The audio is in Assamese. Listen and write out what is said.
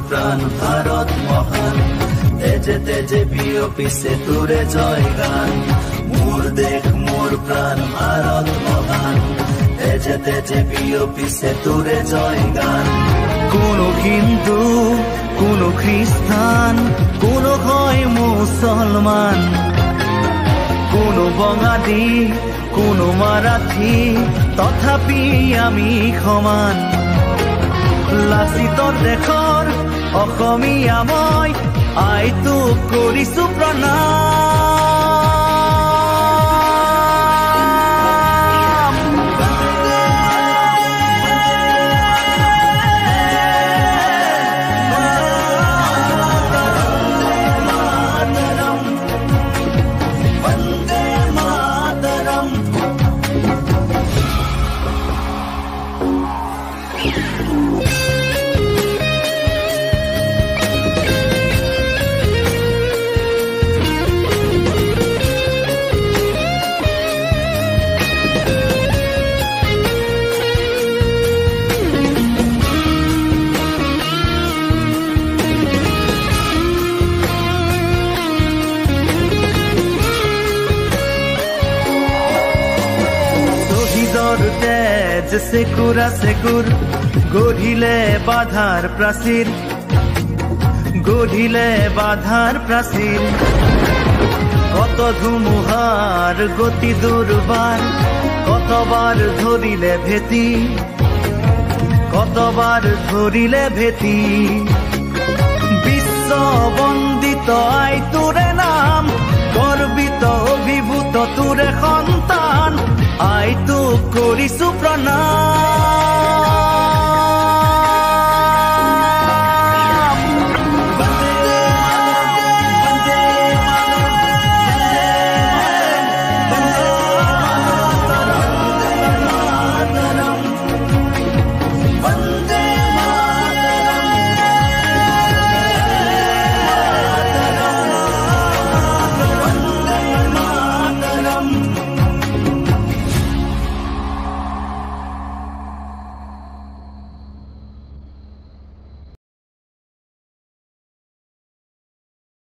প্রাণ ভারত মহান, তেজে তেজে বিয়পিছে তোরে জয় গান। মোর দেশ মোর প্রাণ ভারত মহান, তেজে তেজে বিয়পিছে তোরে জয় গান। কোনো হিন্দু, কোনো খ্রিস্টান, কোনো হয় মুসলমান, কোনো বঙালী, কোনো মারাঠী, তথাপি আমি সমান। লাচিতৰ দেশৰ অসমীয়া মই, আইটোক কৰিছো প্ৰণাম। বন্দে মাতৰম। তেজ সেকুৰা সেকুৰ, গঢ়িলে বাধাৰ প্ৰাচীৰ, গঢ়িলে বাধাৰ প্ৰাচীৰ। কত ধুমুহাৰ গতি দুৰ্বাৰ, কতবাৰ ধৰিলে ভেটি, কতবাৰ ধৰিলে ভেটি। বিশ্ব বন্দিত আই তোৰে নাম, গৰ্বিত অভিভূত তোৰে সন্তান, আইটোক কৰিছো প্ৰণাম।